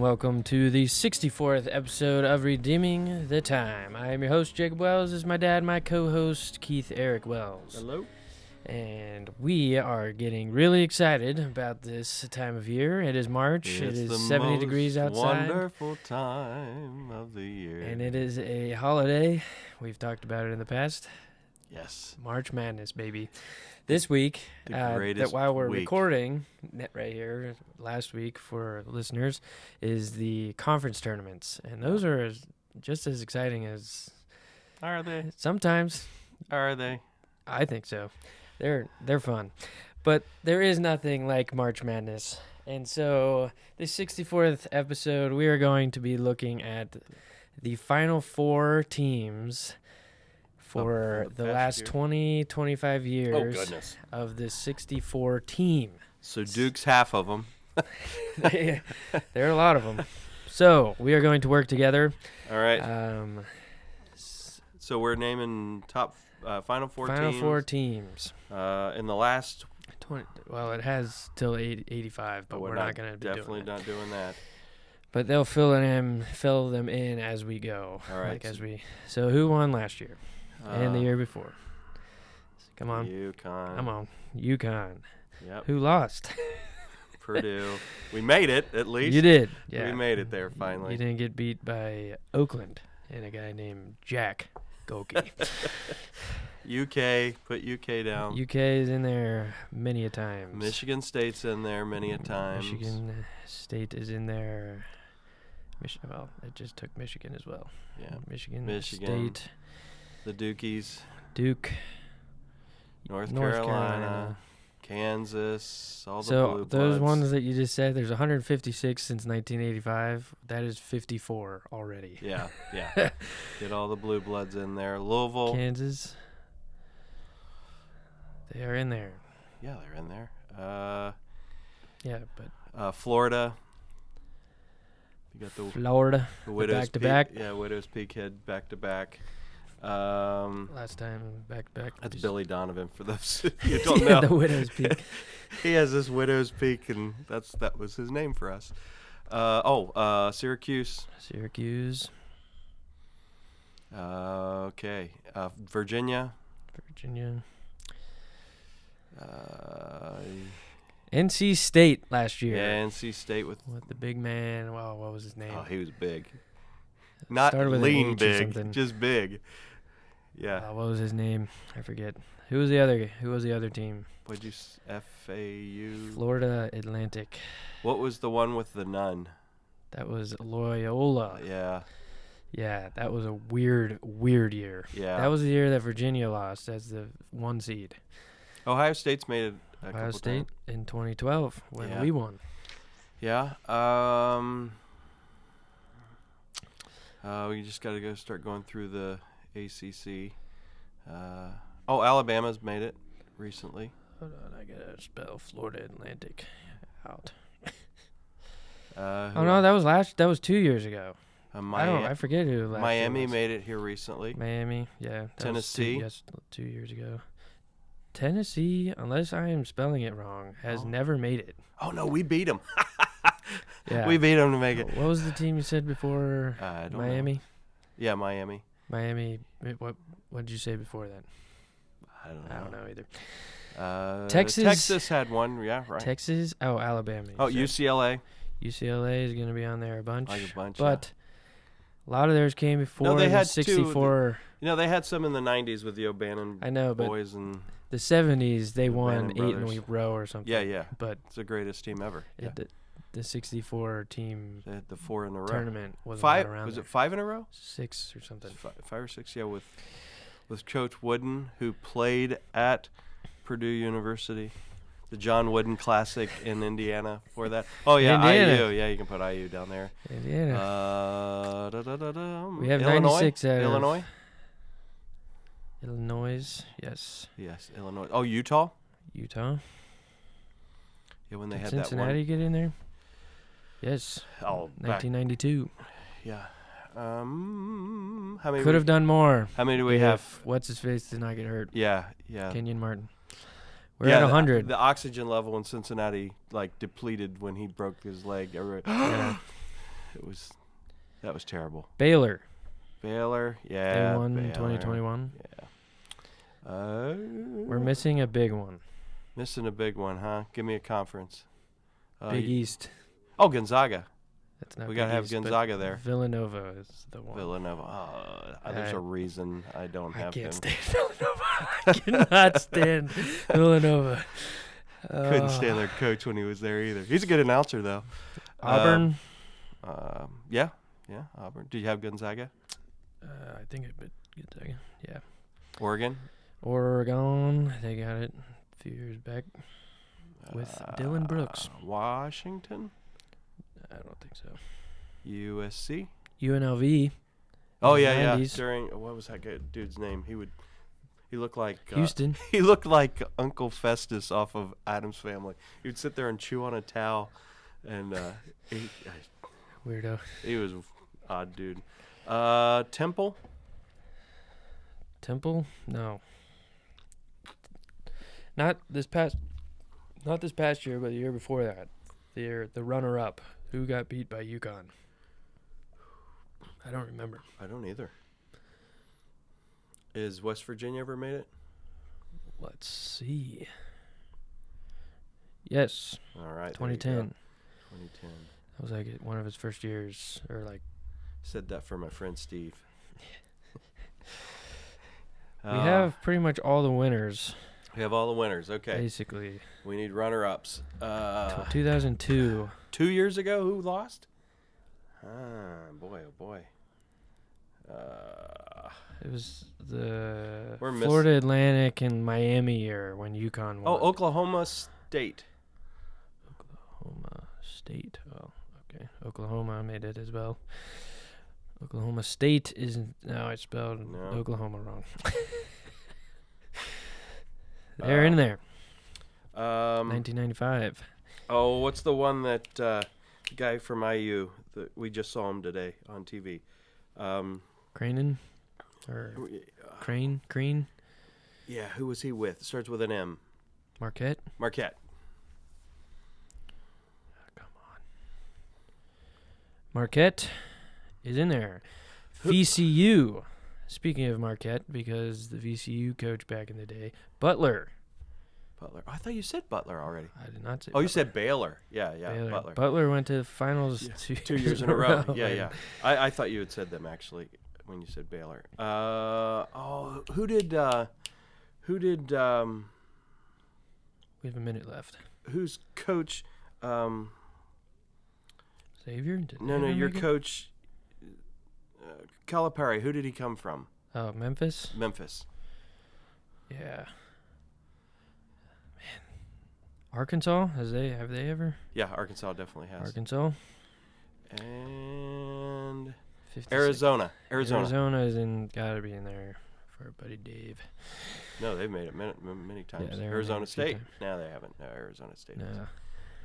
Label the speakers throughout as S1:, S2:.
S1: welcome to the 64th episode of Redeeming the Time. I am your host, Jacob Wells. This is my dad, my co-host, Keith Eric Wells.
S2: Hello.
S1: And we are getting really excited about this time of year. It is March.
S2: It's
S1: it is 70 degrees outside.
S2: Wonderful time of the year.
S1: And it is a holiday. We've talked about it in the past.
S2: Yes.
S1: March Madness, baby. This week, that while we're recording right here, last week for listeners, is the conference tournaments. And those are just as exciting as...
S2: Are they?
S1: Sometimes.
S2: Are they?
S1: I think so. They're fun. But there is nothing like March Madness. And so, this 64th episode, we are going to be looking at the final four teams for the last 25 years of this 64 team.
S2: So Duke's half of them.
S1: There are a lot of them. So we are going to work together.
S2: All right. So we're naming top final four teams.
S1: Final four teams.
S2: In the last
S1: 20. Well, it has till 85, but we're not going to be
S2: definitely not doing that.
S1: But they'll fill them in as we go.
S2: All right.
S1: So who won last year? And the year before. Come on.
S2: UConn.
S1: Come on. UConn.
S2: Yep.
S1: Who lost?
S2: Purdue. We made it, at least.
S1: You did. Yeah.
S2: We made it there, finally.
S1: You didn't get beat by Oakland and a guy named Jack Goki.
S2: UK. Put UK down.
S1: UK is in there many a times.
S2: Michigan State's in there many a times.
S1: Michigan State is in there. Well, it just took Michigan as well.
S2: Yeah.
S1: Michigan State.
S2: The Dukies.
S1: Duke.
S2: North Carolina. Kansas. All the blue bloods.
S1: So those ones that you just said, there's 156 since 1985. That is 54 already.
S2: Yeah. Get all the blue bloods in there. Louisville.
S1: Kansas. They are in there.
S2: Yeah, they're in there.
S1: Yeah, but
S2: Florida. You got
S1: Florida.
S2: The Widow's
S1: back-to-back.
S2: Yeah, Widow's Peak had back-to-back.
S1: Last time back-to-back.
S2: That's Billy Donovan for those you don't know.
S1: The Widow's Peak.
S2: He has this Widow's Peak, and that was his name for us. Syracuse. Okay. Virginia.
S1: NC State last year.
S2: Yeah, NC State with
S1: the big man. Wow, what was his name?
S2: Oh, he was big. Not lean big, just big. Yeah.
S1: What was his name? I forget. Who was the other team?
S2: What'd you FAU?
S1: Florida Atlantic.
S2: What was the one with the nun?
S1: That was Loyola.
S2: Yeah.
S1: Yeah, that was a weird year.
S2: Yeah.
S1: That was the year that Virginia lost as the 1 seed.
S2: Ohio State's made it a
S1: Ohio
S2: couple
S1: State
S2: times.
S1: in 2012 when we won.
S2: Yeah. We just got to start going through the ACC. Alabama's made it recently.
S1: Hold on, I gotta spell Florida Atlantic out. No, that was 2 years ago. I forget who last
S2: Miami
S1: year was.
S2: made it here recently.
S1: Miami, yeah.
S2: Tennessee.
S1: 2 years ago. Tennessee, unless I am spelling it wrong, has never made it.
S2: Oh, no, we beat them.
S1: Yeah.
S2: We beat them to make it.
S1: What was the team you said before?
S2: I don't
S1: Miami?
S2: know. Yeah, Miami.
S1: Miami. What did you say before that?
S2: I
S1: don't know either.
S2: Texas had one. Yeah, right.
S1: Texas? Oh, Alabama.
S2: UCLA.
S1: UCLA is going to be on there a bunch.
S2: But
S1: a lot of theirs came before
S2: they had
S1: 64.
S2: They had some in the 90s with the O'Bannon boys. And
S1: the 70s, they won
S2: O'Bannon
S1: 8 in a row or something.
S2: Yeah.
S1: But
S2: it's the greatest team ever. Yeah.
S1: The 64 team
S2: they had the 4 in a row.
S1: Tournament wasn't around.
S2: Was it 5 in a row?
S1: 6 or something.
S2: 5 or 6, yeah, with Coach Wooden, who played at Purdue University. The John Wooden Classic in Indiana for that. Oh, yeah,
S1: Indiana.
S2: IU. Yeah, you can put IU down there.
S1: Indiana.
S2: We
S1: have
S2: Illinois?
S1: 96 out
S2: Illinois?
S1: Illinois, yes.
S2: Yes, Illinois. Oh, Utah?
S1: Yeah,
S2: when they had
S1: Cincinnati
S2: that one.
S1: get in there? Yes. 1992.
S2: Yeah. How many
S1: could have done more.
S2: How many do we have?
S1: What's his face did not get hurt?
S2: Yeah.
S1: Kenyon Martin. We're at 100.
S2: The oxygen level in Cincinnati depleted when he broke his leg. That was terrible.
S1: Baylor.
S2: Baylor, yeah.
S1: They won
S2: Baylor.
S1: 2021.
S2: Yeah.
S1: We're missing a big one.
S2: Missing a big one, huh? Give me a conference.
S1: Big East.
S2: Oh, Gonzaga.
S1: That's not
S2: We
S1: Big
S2: got to have
S1: East,
S2: Gonzaga there.
S1: Villanova is the one.
S2: Villanova. There's a reason I don't have him.
S1: I can't stand Villanova. I cannot stand Villanova.
S2: Couldn't stand their coach when he was there either. He's a good announcer, though.
S1: Auburn.
S2: Yeah, Auburn. Do you have Gonzaga?
S1: I think I put Gonzaga. Yeah.
S2: Oregon?
S1: Oregon. They got it a few years back with Dylan Brooks.
S2: Washington?
S1: I don't think so.
S2: USC?
S1: UNLV.
S2: Oh, yeah.
S1: 90s.
S2: During, what was that dude's name? He looked like
S1: Houston.
S2: He looked like Uncle Festus off of Addams Family. He would sit there and chew on a towel, and
S1: Weirdo.
S2: he was an odd dude. Temple?
S1: Temple? No. Not this past year, but the year before that. They're the runner-up. Who got beat by UConn? I don't remember.
S2: I don't either. Is West Virginia ever made it?
S1: Let's see. Yes.
S2: All right.
S1: 2010.
S2: 2010.
S1: That was like one of his first years, or like.
S2: Said that for my friend Steve.
S1: We have pretty much all the winners.
S2: We have all the winners. Okay.
S1: Basically.
S2: We need runner-ups.
S1: 2002.
S2: 2 years ago, who lost? Boy, oh boy.
S1: It was the
S2: We're
S1: Florida Atlantic and Miami year when UConn won.
S2: Oh, Oklahoma State.
S1: Oklahoma State. Oh, okay. Oklahoma made it as well. Oklahoma State isn't. No, I spelled Oklahoma wrong. They're in there. 1995.
S2: Oh, what's the one that the guy from IU that we just saw him today on TV?
S1: Cranen? Or Crane?
S2: Yeah, who was he with? Starts with an M.
S1: Marquette?
S2: Marquette.
S1: Oh, come on. Marquette is in there. VCU. Speaking of Marquette, because the VCU coach back in the day, Butler.
S2: I thought you said Butler already.
S1: I did not say
S2: Oh,
S1: Butler.
S2: you said Baylor. Yeah,
S1: Baylor.
S2: Butler.
S1: Butler went to the finals
S2: 2 years in a row. Yeah. I thought you had said them, actually, when you said Baylor. Who did
S1: We have a minute left.
S2: who's coach
S1: Xavier? Did
S2: no,
S1: they ever
S2: your
S1: make it?
S2: coach Calipari, who did he come from?
S1: Oh, Memphis?
S2: Memphis.
S1: Yeah. Man. Arkansas? Have they ever?
S2: Yeah, Arkansas definitely has.
S1: Arkansas?
S2: And
S1: 56.
S2: Arizona.
S1: Arizona is gotta be in there for our buddy Dave.
S2: No, they've made it many times.
S1: Yeah, they're
S2: Arizona
S1: in a few
S2: State.
S1: times.
S2: No, they haven't. No, Arizona State.
S1: No.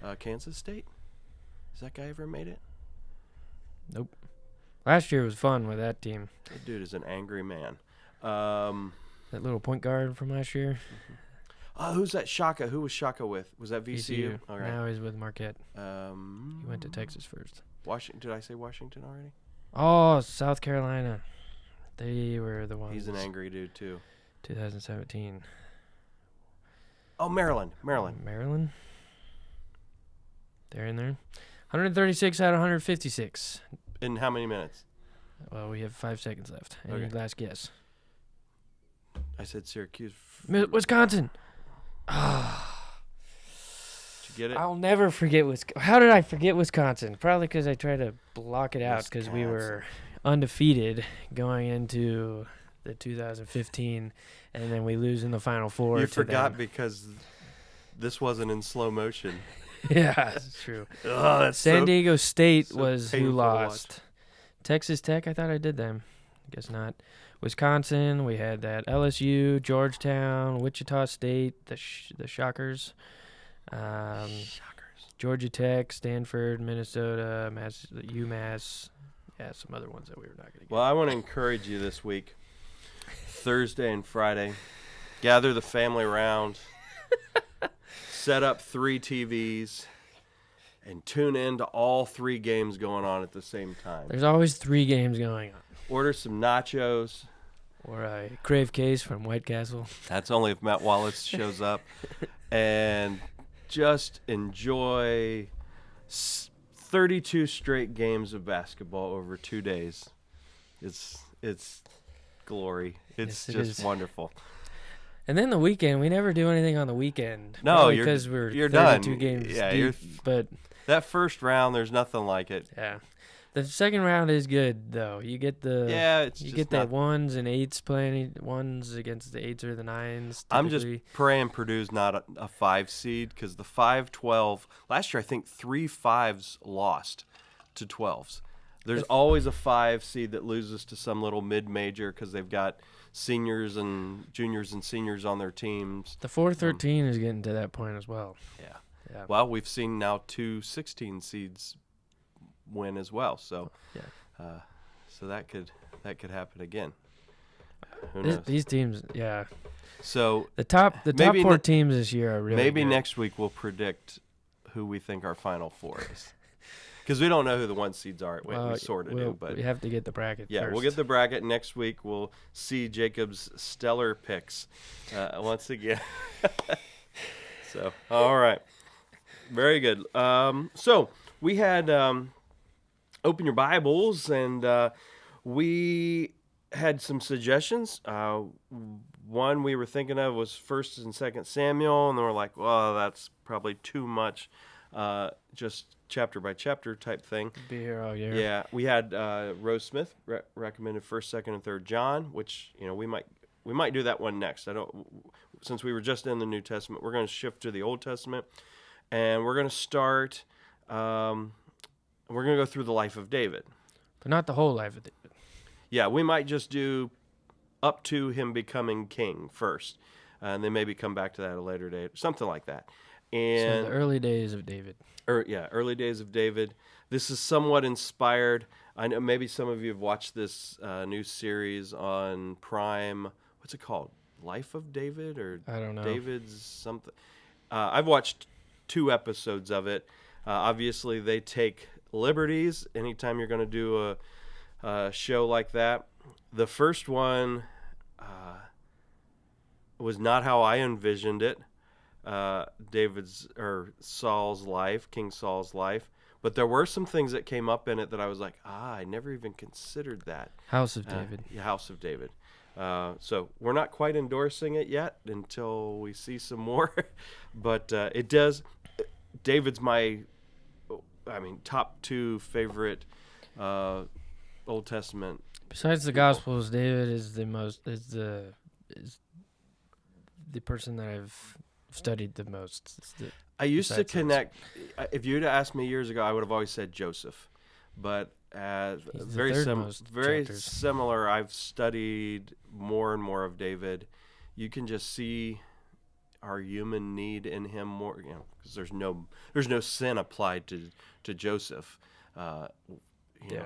S2: has. Kansas State. Has that guy ever made it?
S1: Nope. Last year was fun with that team.
S2: That dude is an angry man.
S1: That little point guard from last year.
S2: Who's that Shaka? Who was Shaka with? Was that VCU? All right.
S1: Now he's with Marquette.
S2: He
S1: He went to Texas first.
S2: Washington. Did I say Washington already?
S1: Oh, South Carolina. They were the ones.
S2: He's an angry dude too.
S1: 2017.
S2: Oh, Maryland.
S1: Maryland. They're in there. 136 out of 156.
S2: In how many minutes?
S1: Well, we have 5 seconds left. Any
S2: Okay.
S1: last guess?
S2: I said Syracuse.
S1: Wisconsin.
S2: Did you get it?
S1: I'll never forget Wisconsin. How did I forget Wisconsin? Probably because I tried to block it out because we were undefeated going into the 2015, and then we lose in the Final Four.
S2: You
S1: to
S2: forgot
S1: them.
S2: because this wasn't in slow motion.
S1: Yeah, that's true.
S2: Oh, that's
S1: San Diego State was
S2: painful
S1: who
S2: to
S1: lost. Texas Tech, I thought I did them. Guess not. Wisconsin, we had that. LSU, Georgetown, Wichita State, the Shockers. Georgia Tech, Stanford, Minnesota, UMass. Yeah, some other ones that we were not going to get.
S2: Well, I want to encourage you this week, Thursday and Friday, gather the family around, set up 3 TVs, and tune in to all 3 games going on at the same time.
S1: There's always 3 games going on.
S2: Order some nachos.
S1: Or a crave case from White Castle.
S2: That's only if Matt Wallace shows up. And just enjoy 32 straight games of basketball over 2 days. It's glory. It's
S1: Yes,
S2: just
S1: is.
S2: wonderful.
S1: And then the weekend, we never do anything on the weekend.
S2: No,
S1: because we're
S2: you're
S1: 32
S2: done.
S1: games
S2: Yeah,
S1: deep. But
S2: that first round, there's nothing like it.
S1: yeah, the second round is good though. You get the
S2: It's
S1: you
S2: just
S1: get the
S2: not,
S1: 1s and 8s playing 1s against the 8s or the 9s.
S2: I'm just
S1: typically.
S2: praying Purdue's not a 5 seed because the 5-12 last year I think 3 5s lost to 12s. There's always a 5 seed that loses to some little mid-major because they've got seniors and juniors and seniors on their teams.
S1: The 4-13 is getting to that point as well.
S2: Yeah. Well, we've seen now 2 16 seeds win as well, so so that could happen again. Who knows?
S1: These teams, yeah.
S2: So
S1: The top
S2: maybe
S1: 4 teams this year are really
S2: maybe
S1: good.
S2: next week we'll predict who we think our Final Four is. Because we don't know who the 1 seeds are. We sort of do, but
S1: we have to get the bracket first.
S2: we'll get the bracket next week. We'll see Jacob's stellar picks once again. So, all right. Very good. So we had open your Bibles, and we had some suggestions. One we were thinking of was 1st and 2nd Samuel, and then we're like, well, that's probably too much, just chapter by chapter type thing.
S1: Be here all year.
S2: Yeah, we had Rose Smith recommended 1st, 2nd, and 3rd John, which we might do that one next. Since we were just in the New Testament, we're going to shift to the Old Testament, and we're going to start. We're going to go through the life of David.
S1: But not the whole life of David.
S2: Yeah, we might just do up to him becoming king first, and then maybe come back to that at a later date, something like that. And
S1: So the early days of David.
S2: Early days of David. This is somewhat inspired. I know maybe some of you have watched this new series on Prime. What's it called? Life of David or
S1: I don't know.
S2: David's something. I've watched 2 episodes of it. Obviously, they take liberties anytime you're going to do a show like that. The first one was not how I envisioned it. Saul's life, King Saul's life, but there were some things that came up in it that I was like, I never even considered that.
S1: House of David.
S2: House of David. So we're not quite endorsing it yet until we see some more, but it does. David's my, top 2 favorite Old Testament.
S1: Besides the Gospels, David is the person that I've studied the most.
S2: I used to
S1: besides
S2: connect. If you'd asked me years ago, I would have always said Joseph, but very similar. I've studied more and more of David. You can just see our human need in him more, because there's no sin applied to Joseph.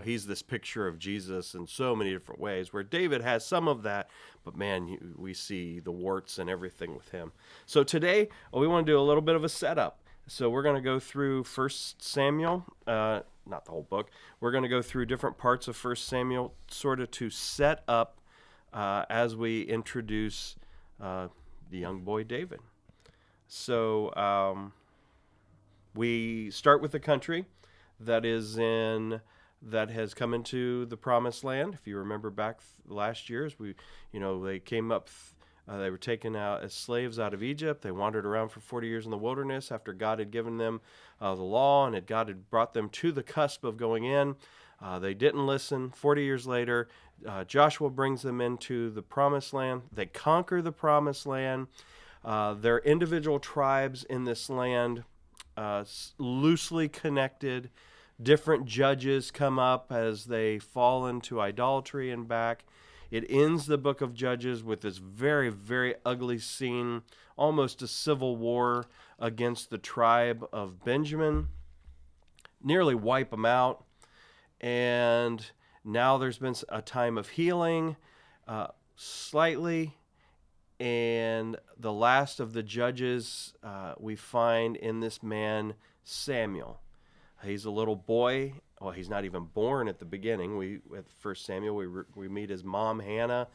S2: He's this picture of Jesus in so many different ways, where David has some of that, but man, we see the warts and everything with him. So today, we want to do a little bit of a setup. So we're going to go through 1 Samuel, not the whole book. We're going to go through different parts of 1 Samuel, sort of to set up as we introduce the young boy David. So we start with the country that has come into the promised land. If you remember back last year, they came up, they were taken out as slaves out of Egypt. They wandered around for 40 years in the wilderness after God had given them the law, and God had brought them to the cusp of going in. They didn't listen. 40 years later, Joshua brings them into the promised land. They conquer the promised land. Their individual tribes in this land, loosely connected. Different judges come up as they fall into idolatry and back. It ends the book of Judges with this very, very ugly scene, almost a civil war against the tribe of Benjamin. Nearly wipe them out. And now there's been a time of healing, slightly. And the last of the judges we find in this man, Samuel. He's a little boy. Well, he's not even born at the beginning. At First Samuel, we meet his mom, Hannah,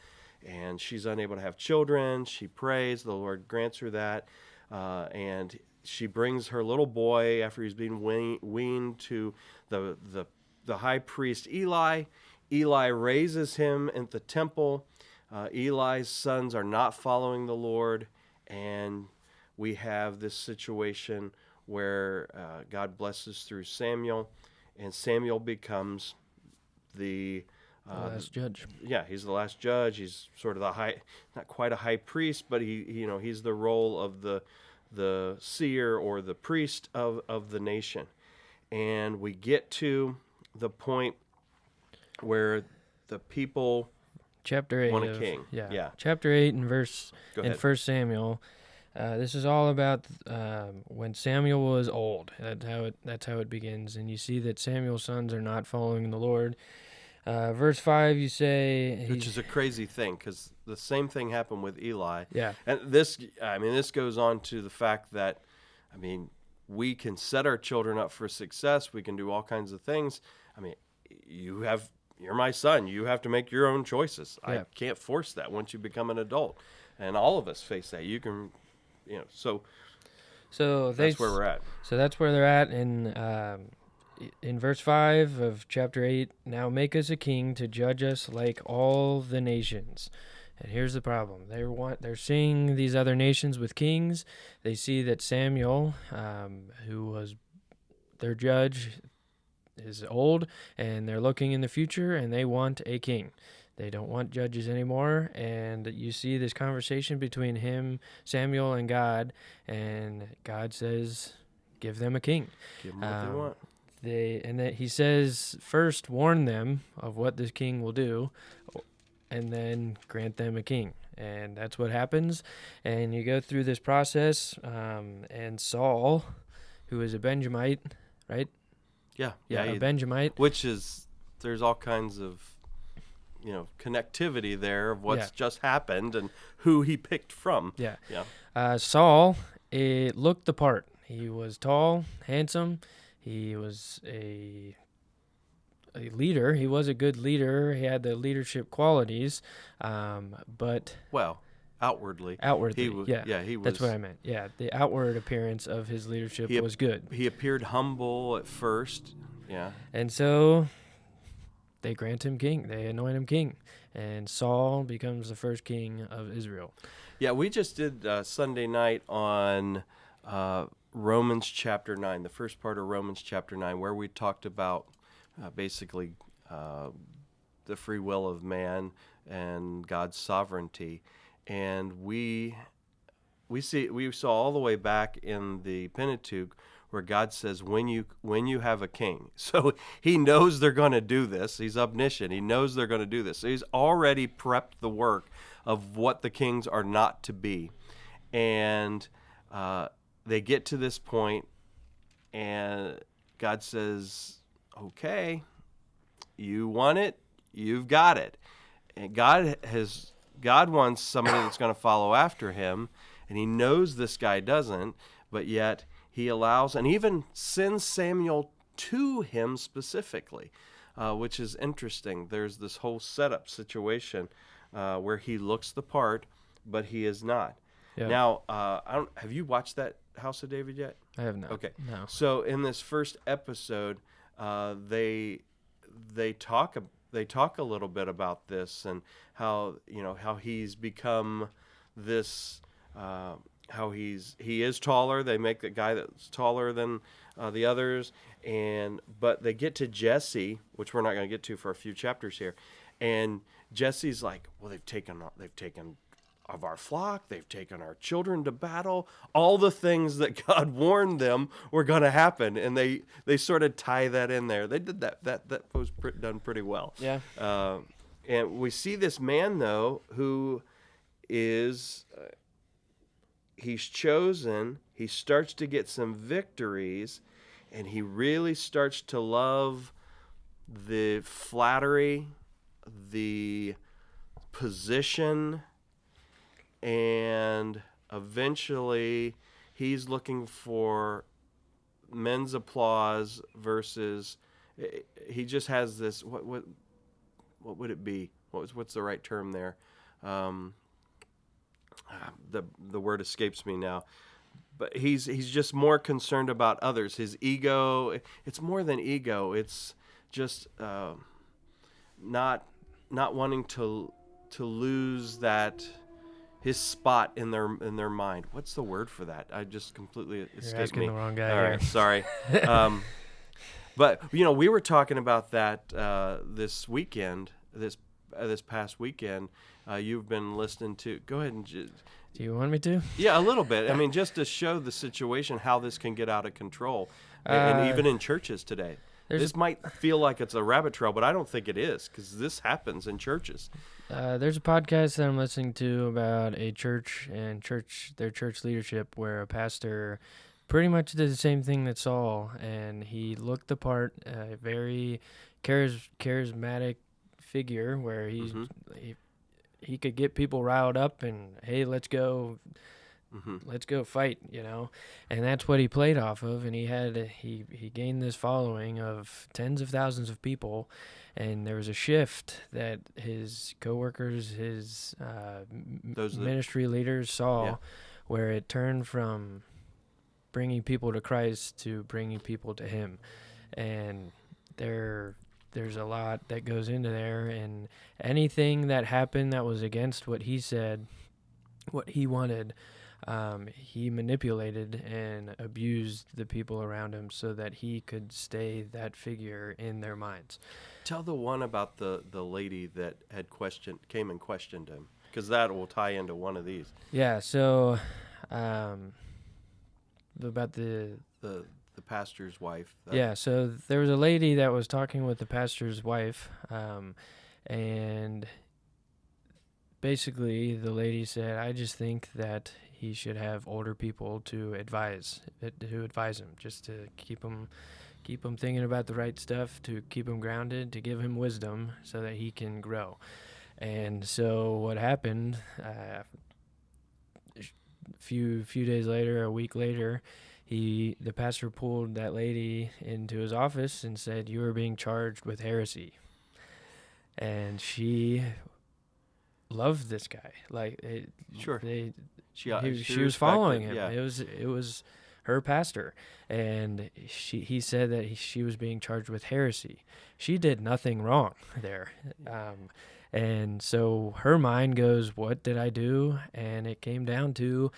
S2: and she's unable to have children. She prays. The Lord grants her that. And she brings her little boy after he's been weaned to the high priest Eli. Eli raises him at the temple. Eli's sons are not following the Lord, and we have this situation where God blesses through Samuel, and Samuel becomes the
S1: last judge.
S2: Yeah, he's the last judge. He's sort of not quite a high priest, but he's the role of the seer or the priest of the nation. And we get to the point where the people
S1: Chapter 8
S2: want a king.
S1: Yeah. Chapter 8 in
S2: Go ahead.
S1: 1 Samuel. This is all about when Samuel was old. That's how it begins. And you see that Samuel's sons are not following the Lord. Verse 5, you say...
S2: Which is a crazy thing, because the same thing happened with Eli.
S1: Yeah.
S2: And this goes on to the fact that, we can set our children up for success. We can do all kinds of things. You're my son. You have to make your own choices. Yeah. I can't force that once you become an adult. And all of us face that. You can, so that's where we're at.
S1: So that's where they're at in verse 5 of chapter 8. Now make us a king to judge us like all the nations. And here's the problem. They're seeing these other nations with kings. They see that Samuel, who was their judge, is old, and they're looking in the future, and they want a king. They don't want judges anymore, and you see this conversation between Samuel, and God God says, give them a king.
S2: Give them what they want.
S1: He says, first warn them of what this king will do, and then grant them a king. And that's what happens. And you go through this process, and Saul, who is a Benjamite, right?
S2: Yeah,
S1: a Benjamite.
S2: Which is, there's all kinds of, connectivity there of what's just happened and who he picked from.
S1: Yeah. Saul, looked the part. He was tall, handsome. He was a leader. He was a good leader. He had the leadership qualities, but...
S2: Well, outwardly.
S1: Outwardly,
S2: he was.
S1: That's what I meant. Yeah, the outward appearance of his leadership was good.
S2: He appeared humble at first. Yeah.
S1: And so they grant him king. They anoint him king. And Saul becomes the first king of Israel.
S2: Yeah, we just did Sunday night on Romans chapter 9, the first part of Romans chapter 9, where we talked about basically the free will of man and God's sovereignty. And we saw all the way back in the Pentateuch where God says, when you have a king. So he knows they're going to do this. He's omniscient. He knows they're going to do this. So he's already prepped the work of what the kings are not to be. And they get to this point, and God says, okay, you want it, you've got it. And God wants somebody that's going to follow after him, and he knows this guy doesn't, but yet he allows and even sends Samuel to him specifically, which is interesting. There's this whole setup situation where he looks the part, but he is not. Yeah. Now, have you watched that House of David yet?
S1: I have not.
S2: Okay.
S1: No.
S2: So in this first episode, they talk a little bit about this and how he's become this. How he is taller. They make the guy that's taller than the others, but they get to Jesse, which we're not going to get to for a few chapters here, and Jesse's like, well, they've taken of our flock, they've taken our children to battle, all the things that God warned them were going to happen, and they sort of tie that in there. They did that was done pretty well.
S1: Yeah.
S2: And we see this man though who is. He's chosen, he starts to get some victories, and he really starts to love the flattery, the position, and eventually he's looking for men's applause versus he just has this what would it be? What's the right term there? The word escapes me now. But he's just more concerned about others. His ego, it's more than ego. It's just not wanting to lose that his spot in their mind. What's the word for that? I just completely escaped me.
S1: You're asking the wrong guy.
S2: All
S1: here.
S2: right, sorry. But we were talking about that this weekend, this past weekend. You've been listening to. Go ahead and.
S1: Do you want me to?
S2: Yeah, a little bit. I mean, just to show the situation, how this can get out of control, and even in churches today. This might feel like it's a rabbit trail, but I don't think it is, because this happens in churches.
S1: There's a podcast that I'm listening to about a church and their church leadership, where a pastor pretty much did the same thing that Saul, and he looked the part, a very charismatic figure, where he could get people riled up and, hey, let's go fight, and that's what he played off of. And he gained this following of tens of thousands of people, and there was a shift that his coworkers, his ministry leaders saw, where it turned from bringing people to Christ to bringing people to him. And there's a lot that goes into there, and anything that happened that was against what he said, what he wanted, he manipulated and abused the people around him so that he could stay that figure in their minds.
S2: Tell the one about the lady that came and questioned him, because that will tie into one of these.
S1: Yeah, so about the
S2: pastor's wife.
S1: So there was a lady that was talking with the pastor's wife, and basically the lady said, I just think that he should have older people to advise him, just to keep him thinking about the right stuff, to keep him grounded, to give him wisdom so that he can grow. And so what happened, a few days later, a week later, the pastor pulled that lady into his office and said, "You are being charged with heresy." And she loved this guy. She was following him.
S2: Yeah.
S1: It was her pastor, and he said that she was being charged with heresy. She did nothing wrong there. And so her mind goes, what did I do? And it came down to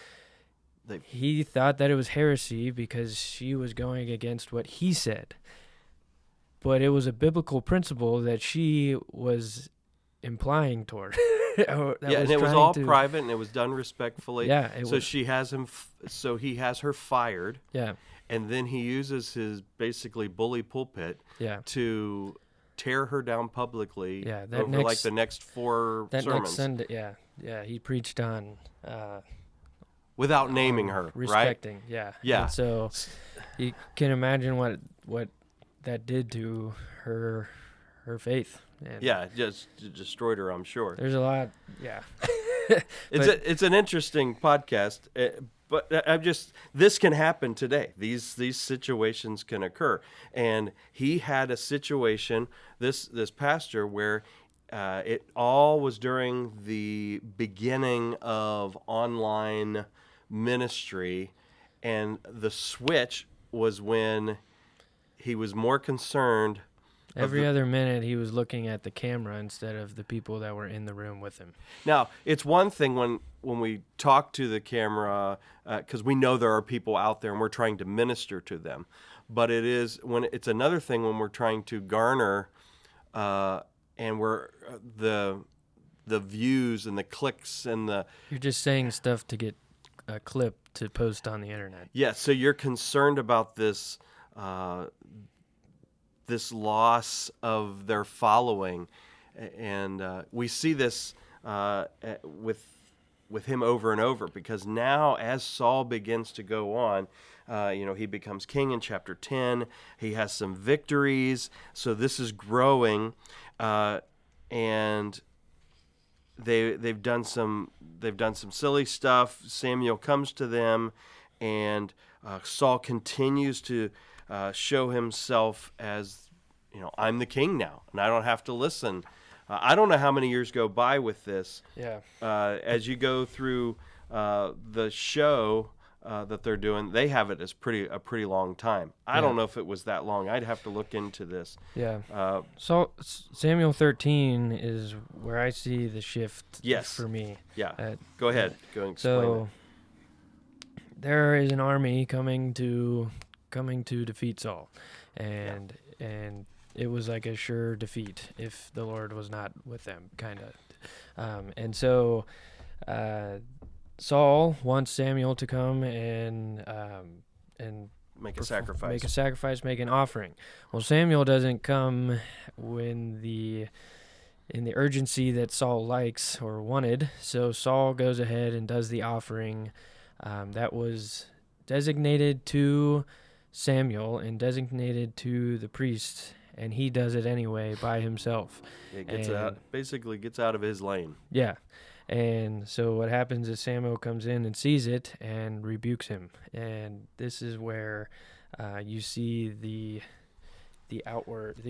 S1: he thought that it was heresy because she was going against what he said. But it was a biblical principle that she was implying toward.
S2: And it was all private, and it was done respectfully.
S1: Yeah.
S2: She has him. So he has her fired.
S1: Yeah.
S2: And then he uses his basically bully pulpit.
S1: Yeah.
S2: To tear her down publicly.
S1: Yeah.
S2: Over the next 4 sermons.
S1: Next Sunday. Yeah. Yeah. He preached on.
S2: Without naming her,
S1: respecting,
S2: right?
S1: Yeah.
S2: Yeah.
S1: And so you can imagine what that did to her faith. And
S2: it just destroyed her, I'm sure.
S1: There's a lot, yeah.
S2: It's an interesting podcast, but this can happen today. These situations can occur, and he had a situation, this pastor, where it all was during the beginning of online ministry, and the switch was when he was more concerned.
S1: Every other minute, he was looking at the camera instead of the people that were in the room with him.
S2: Now, it's one thing when we talk to the camera, because we know there are people out there and we're trying to minister to them. But it's another thing when we're trying to garner, and we're the views and the clicks and the.
S1: You're just saying stuff to get a clip to post on the internet.
S2: Yeah, so you're concerned about this. This loss of their following, and we see this with him over and over, because now as Saul begins to go on, he becomes king in chapter 10. He has some victories, so this is growing, and they've done some silly stuff. Samuel comes to them, and Saul continues to show himself as, I'm the king now, and I don't have to listen. I don't know how many years go by with this.
S1: Yeah.
S2: As you go through the show that they're doing, they have it as a pretty long time. I don't know if it was that long. I'd have to look into this.
S1: Yeah. So Samuel 13 is where I see the shift for me.
S2: Yeah. Go ahead. Go and explain
S1: so there is an army coming to defeat Saul, and it was like a sure defeat if the Lord was not with them, kind of. And so Saul wants Samuel to come and
S2: make a sacrifice.
S1: Make an offering. Well, Samuel doesn't come in the urgency that Saul likes or wanted. So Saul goes ahead and does the offering that was designated to Samuel and designated to the priest, and he does it anyway by himself.
S2: It basically gets out of his lane.
S1: Yeah. And so what happens is Samuel comes in and sees it and rebukes him. And this is where you see the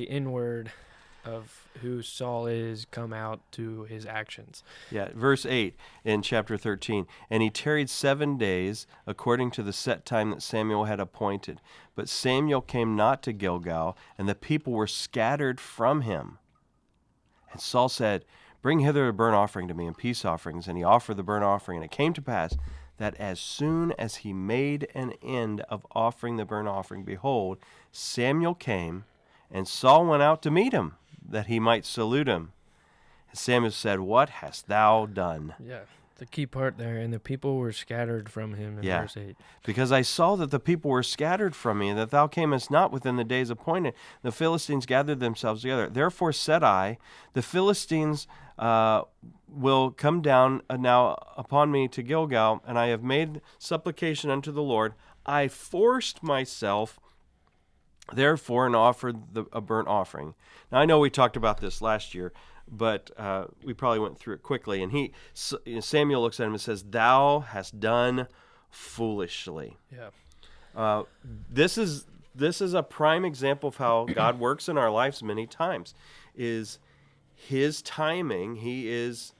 S1: inward of who Saul is come out to his actions.
S2: Yeah, verse 8 in chapter 13. And he tarried 7 days according to the set time that Samuel had appointed. But Samuel came not to Gilgal, and the people were scattered from him. And Saul said, Bring hither a burnt offering to me and peace offerings. And he offered the burnt offering. And it came to pass that as soon as he made an end of offering the burnt offering, behold, Samuel came, and Saul went out to meet him, that he might salute him. And Samuel said, What hast thou done?
S1: Yeah, the key part there. And the people were scattered from him in verse 8.
S2: Because I saw that the people were scattered from me, and that thou camest not within the days appointed. The Philistines gathered themselves together. Therefore said I, the Philistines will come down now upon me to Gilgal, and I have made supplication unto the Lord. I forced myself, therefore, and offered a burnt offering. Now, I know we talked about this last year, but we probably went through it quickly. And Samuel looks at him and says, Thou hast done foolishly.
S1: Yeah.
S2: This is a prime example of how God works in our lives many times, is his timing. He is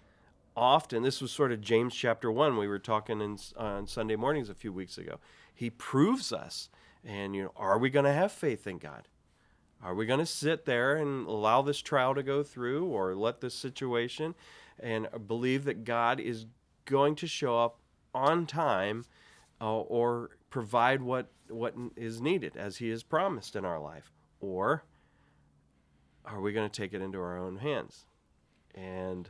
S2: often, this was sort of James chapter 1, we were talking on Sunday mornings a few weeks ago. He proves us, and are we going to have faith in God? Are we going to sit there and allow this trial to go through, or let this situation and believe that God is going to show up on time or provide what is needed as he has promised in our life? Or are we going to take it into our own hands? And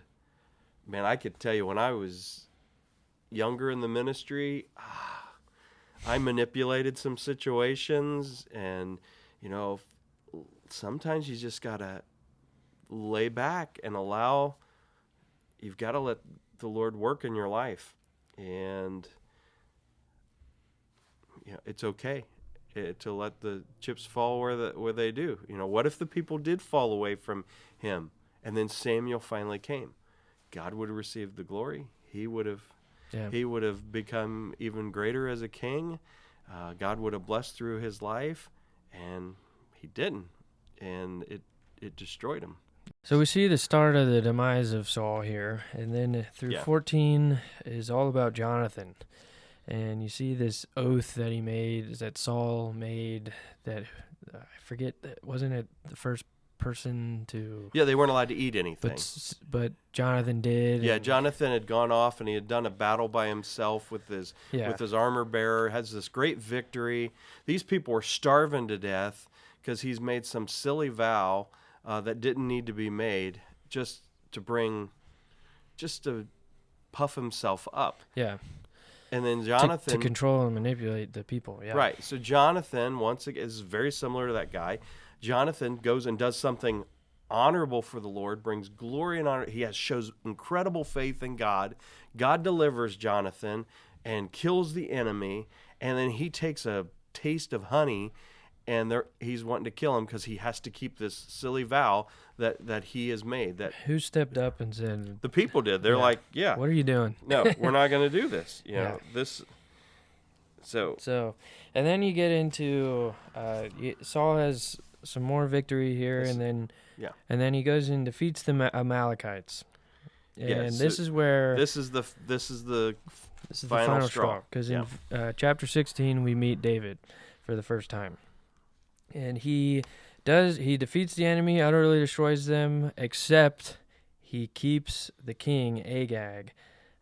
S2: man, I could tell you, when I was younger in the ministry, I manipulated some situations, and sometimes you just gotta lay back and you've got to let the Lord work in your life, and it's okay to let the chips fall where they do. What if the people did fall away from him, and then Samuel finally came? God would have received the glory. He would have become even greater as a king. God would have blessed through his life, and he didn't, and it destroyed him.
S1: So we see the start of the demise of Saul here, and then through 14 is all about Jonathan. And you see this oath that he made, that Saul made, that I forget, wasn't it the first person to...
S2: Yeah, they weren't allowed to eat anything.
S1: But Jonathan did.
S2: Yeah, Jonathan had gone off, and he had done a battle by himself with his armor bearer, has this great victory. These people were starving to death because he's made some silly vow that didn't need to be made, just to puff himself up.
S1: Yeah.
S2: And then Jonathan...
S1: To control and manipulate the people, yeah.
S2: Right. So Jonathan, once again, is very similar to that guy. Jonathan goes and does something honorable for the Lord, brings glory and honor. He shows incredible faith in God. God delivers Jonathan and kills the enemy. And then he takes a taste of honey, and he's wanting to kill him because he has to keep this silly vow that he has made. That
S1: who stepped up and said?
S2: The people did. They're like, yeah.
S1: What are you doing?
S2: No, we're not going to do this.
S1: So, and then you get into Saul has some more victory here, and then he goes and defeats the Amalekites. And this is where
S2: this is the final straw.
S1: Because in chapter 16 we meet David for the first time, and he defeats the enemy, utterly destroys them, except he keeps the king Agag,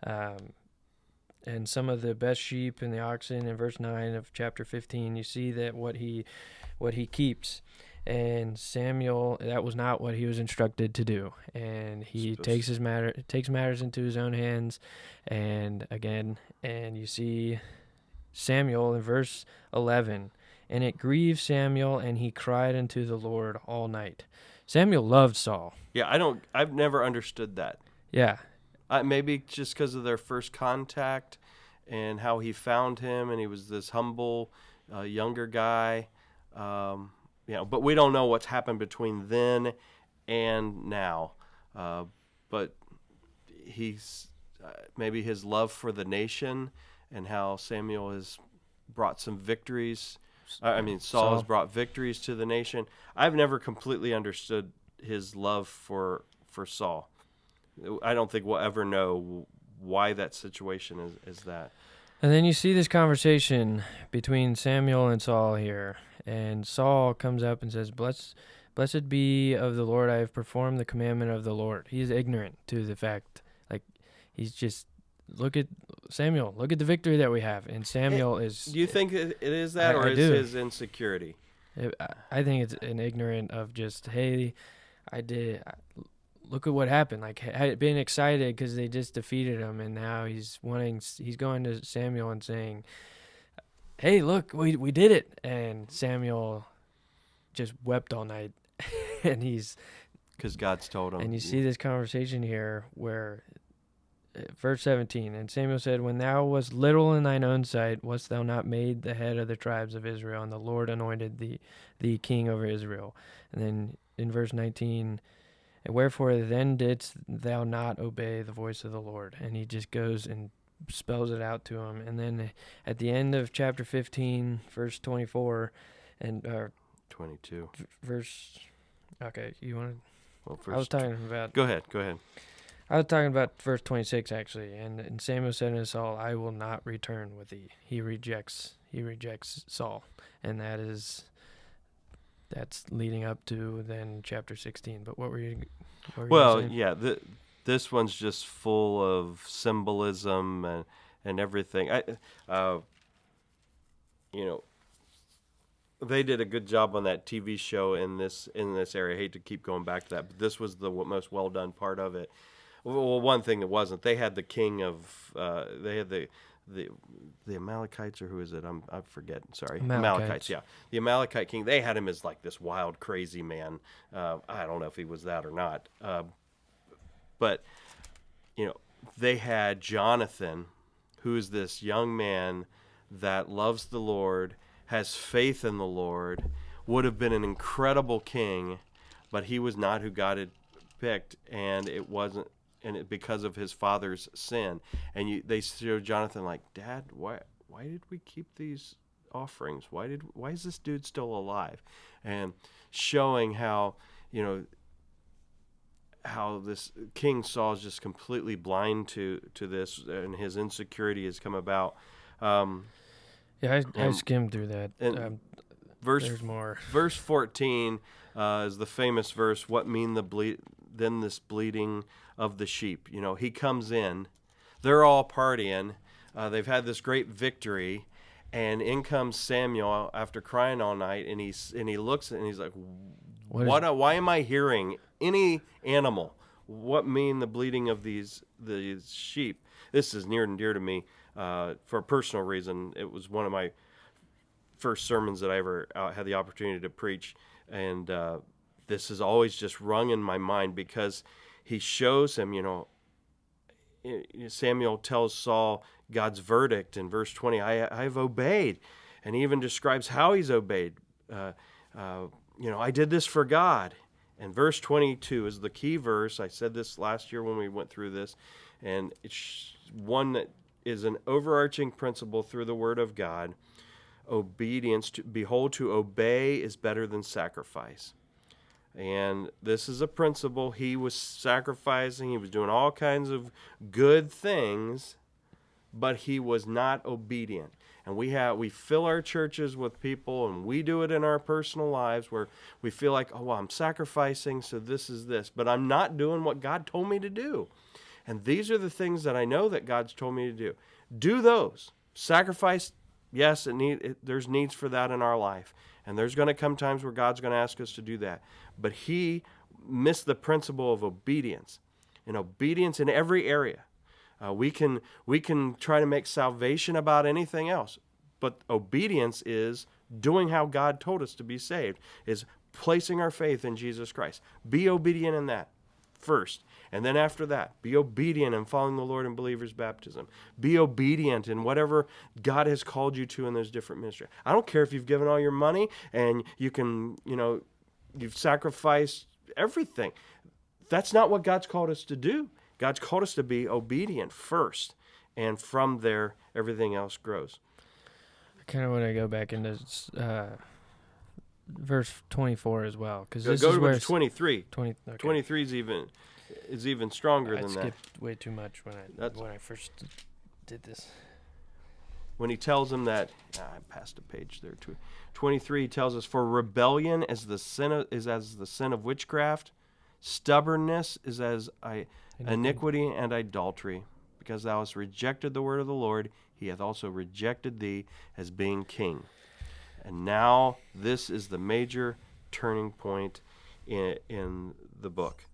S1: and some of the best sheep and the oxen. In verse 9 of chapter 15, you see that what he keeps. And Samuel, that was not what he was instructed to do, and he takes matters into his own hands. And you see Samuel in verse 11, and it grieved Samuel, and he cried unto the Lord all night. Samuel loved Saul.
S2: Yeah, I've never understood that.
S1: Yeah.
S2: Maybe just because of their first contact and how he found him, and he was this humble, younger guy. But we don't know what's happened between then and now. But he's maybe his love for the nation and how Samuel has brought some victories. Saul has brought victories to the nation. I've never completely understood his love for Saul. I don't think we'll ever know why that situation is that.
S1: And then you see this conversation between Samuel and Saul here. And Saul comes up and says, Blessed be of the Lord, I have performed the commandment of the Lord. He's ignorant to the fact. He's just, look at Samuel, look at the victory that we have. And Samuel is...
S2: Do you think it is that, or is his insecurity?
S1: I think it's an ignorant of just, hey, look at what happened. Being excited because they just defeated him, and now he's going to Samuel and saying, hey, look, we did it. And Samuel just wept all night. And
S2: because God's told him.
S1: And you see this conversation here where, verse 17, and Samuel said, when thou wast little in thine own sight, wast thou not made the head of the tribes of Israel, and the Lord anointed thee king over Israel. And then in verse 19, and wherefore then didst thou not obey the voice of the Lord? And he just goes and spells it out to him. And then at the end of chapter 15, verse 24, and
S2: 22
S1: verse. Okay, you want to?
S2: Well,
S1: I was talking about.
S2: Go ahead.
S1: I was talking about verse 26 actually, and Samuel said unto Saul, "I will not return with thee." He rejects Saul, and that's leading up to then chapter 16. But what were you?
S2: saying? This one's just full of symbolism and everything. They did a good job on that TV show in this area. I hate to keep going back to that, but this was the most well done part of it. Well, one thing that wasn't, they had the king of they had the Amalekites, or who is it? I forget. Sorry, Amalekites. Yeah, the Amalekite king. They had him as like this wild, crazy man. I don't know if he was that or not. But they had Jonathan, who is this young man that loves the Lord, has faith in the Lord, would have been an incredible king, but he was not who God had picked, and it wasn't, because of his father's sin. And they showed Jonathan like, Dad, why did we keep these offerings? Why is this dude still alive? And showing how this King Saul is just completely blind to this, and his insecurity has come about.
S1: I skimmed through that.
S2: There's
S1: more.
S2: Verse 14 is the famous verse, what mean then this bleating of the sheep? He comes in, they're all partying, they've had this great victory, and in comes Samuel after crying all night, and he looks and he's like, why am I hearing any animal? What mean the bleating of these sheep? This is near and dear to me. For a personal reason, it was one of my first sermons that I ever had the opportunity to preach, and this has always just rung in my mind, because he shows him, Samuel tells Saul God's verdict in verse 20, I've obeyed, and he even describes how he's obeyed. I did this for God. And verse 22 is the key verse. I said this last year when we went through this, and it's one that is an overarching principle through the Word of God. Obedience, to obey is better than sacrifice. And this is a principle. He was sacrificing, he was doing all kinds of good things, but he was not obedient. And we fill our churches with people, and we do it in our personal lives where we feel like, oh, well, I'm sacrificing, so this is this, but I'm not doing what God told me to do. And these are the things that I know that God's told me to do. Do those. Sacrifice, yes, there's needs for that in our life. And there's going to come times where God's going to ask us to do that. But he missed the principle of obedience. And obedience in every area. We can try to make salvation about anything else. But obedience is doing how God told us to be saved. Is placing our faith in Jesus Christ. Be obedient in that first. And then after that, be obedient in following the Lord in believers' baptism. Be obedient in whatever God has called you to in those different ministries. I don't care if you've given all your money and you've sacrificed everything. That's not what God's called us to do. God's called us to be obedient first. And from there, everything else grows.
S1: I kind of want to go back into verse 24 as well. Because
S2: this is where 23.
S1: 20, okay.
S2: 23 is even stronger than that.
S1: I skipped way too much when I first did this.
S2: When he tells him that, I passed a page there too. 23 tells us, for rebellion is as the sin of witchcraft, stubbornness is as iniquity and idolatry. Because thou hast rejected the word of the Lord, he hath also rejected thee as being king. And now this is the major turning point in the book.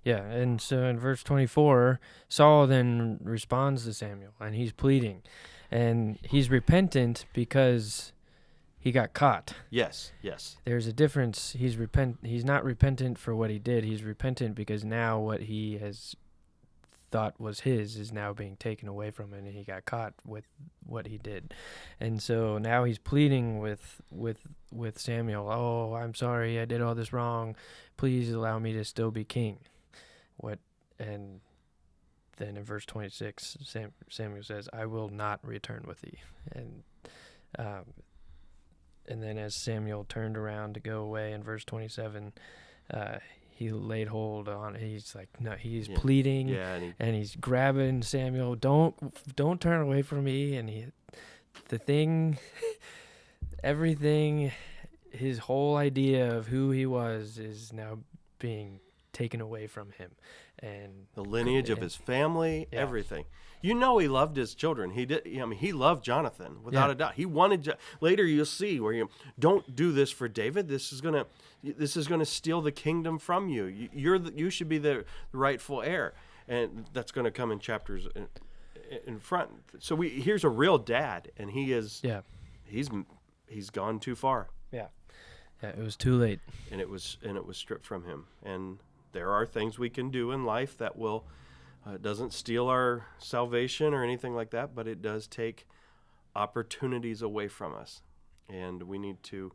S1: Yeah, and so in verse 24, Saul then responds to Samuel, and he's pleading. And he's repentant because he got caught.
S2: Yes.
S1: There's a difference. He's not repentant for what he did. He's repentant because now what he has thought was his is now being taken away from him, and he got caught with what he did. And so now he's pleading with Samuel, oh, I'm sorry, I did all this wrong. Please allow me to still be king. And then in verse 26, Samuel says, I will not return with thee. And then as Samuel turned around to go away in verse 27, he laid hold on. He's like, no, he's pleading, and he's grabbing Samuel. Don't turn away from me. And everything, his whole idea of who he was is now being taken away from him, and
S2: the lineage of his family, everything. He loved his children. He did. He loved Jonathan without a doubt. He wanted. Later, you'll see where don't do this for David. This is gonna steal the kingdom from you. You should be the rightful heir, and that's going to come in chapters in front. So here's a real dad, and he is. Yeah. He's gone too far.
S1: Yeah. Yeah. It was too late,
S2: and it was stripped from him. And there are things we can do in life that will. Doesn't steal our salvation or anything like that, but it does take opportunities away from us. And we need to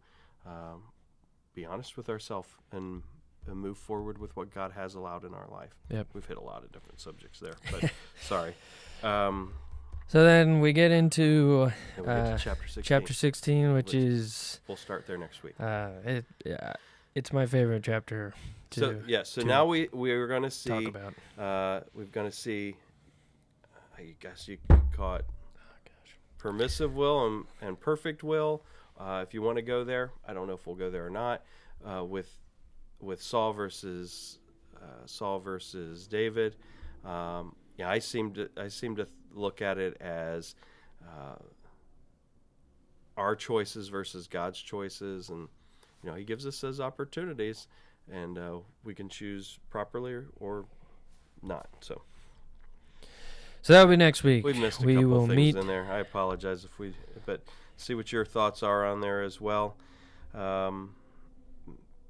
S2: be honest with ourselves and move forward with what God has allowed in our life. Yep. We've hit a lot of different subjects there, but sorry.
S1: So then we get into
S2: chapter 16,
S1: which is...
S2: We'll start there next week.
S1: It's my favorite chapter.
S2: So now we are going to see.
S1: Talk about.
S2: We're going to see. I guess you could call it permissive will and perfect will. If you want to go there, I don't know if we'll go there or not. With Saul versus David. I seem to look at it as our choices versus God's choices, and he gives us those opportunities. And we can choose properly or not. So
S1: that'll be next week.
S2: We've missed a couple of things in there. I apologize but see what your thoughts are on there as well.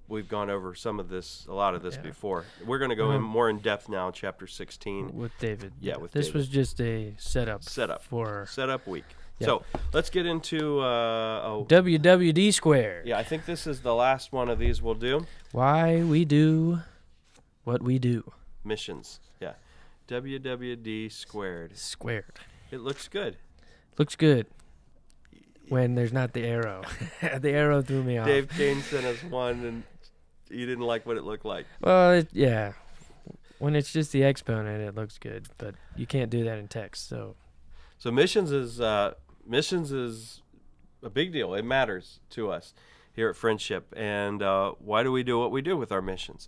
S2: We've gone over a lot of this before. We're going to go more in depth now in chapter 16
S1: with David.
S2: Yeah, with
S1: this
S2: David.
S1: Was just a setup
S2: week. Yep. So let's get into
S1: WWD squared.
S2: Yeah, I think this is the last one of these we'll do.
S1: Why we do what we do.
S2: Missions. Yeah. WWD squared. It looks good.
S1: Looks good when there's not the arrow. The arrow threw me off.
S2: Dave Kane sent us one, and you didn't like what it looked like.
S1: Well, yeah. When it's just the exponent, it looks good, but you can't do that in text. So
S2: missions is a big deal. It matters to us here at Friendship. And why do we do what we do with our missions?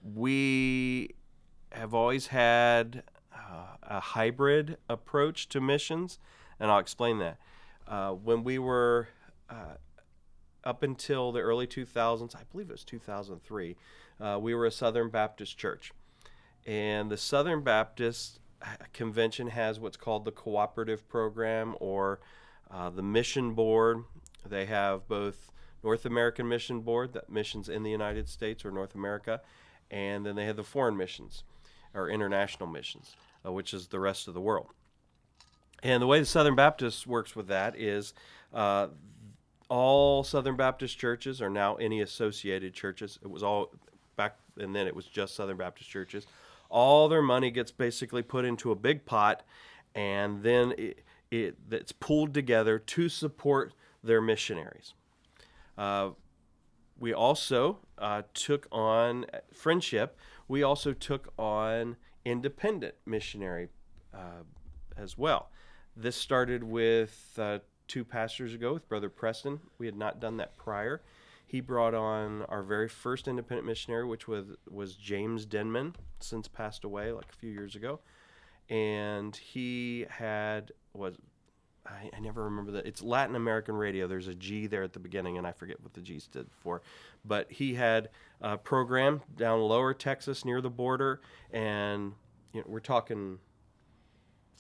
S2: We have always had a hybrid approach to missions, and I'll explain that. When we were up until the early 2000s, I believe it was 2003, we were a Southern Baptist church. And the Southern Baptist Convention has what's called the Cooperative Program, or the Mission Board. They have both North American Mission Board, that missions in the United States or North America, and then they have the foreign missions, or international missions, which is the rest of the world. And the way the Southern Baptist works with that is all Southern Baptist churches are now any associated churches. It was all back, and then it was just Southern Baptist churches. All their money gets basically put into a big pot, and then it's pooled together to support their missionaries. We also took on Friendship. We also took on independent missionary as well. This started with 2 pastors ago with Brother Preston. We had not done that prior. He brought on our very first independent missionary, which was James Denman, since passed away like a few years ago. And he I never remember that. It's Latin American Radio. There's a G there at the beginning, and I forget what the G stood for. But he had a program down lower Texas near the border, and we're talking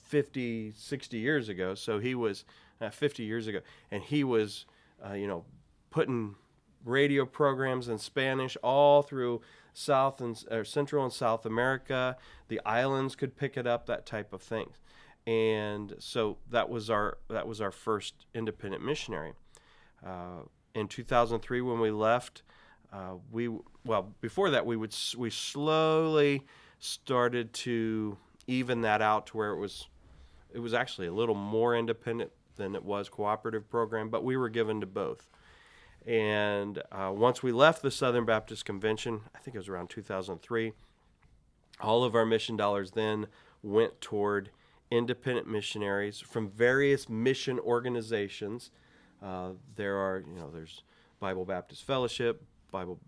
S2: 50, 60 years ago. So he was 50 years ago, and he was, putting radio programs in Spanish all through Central and South America. The islands could pick it up, that type of thing. And so that was our first independent missionary. In 2003, when we left, before that we slowly started to even that out to where it was actually a little more independent than it was cooperative program, but we were given to both. And once we left the Southern Baptist Convention, I think it was around 2003, all of our mission dollars then went toward independent missionaries from various mission organizations. There's Bible Baptist Fellowship, Bible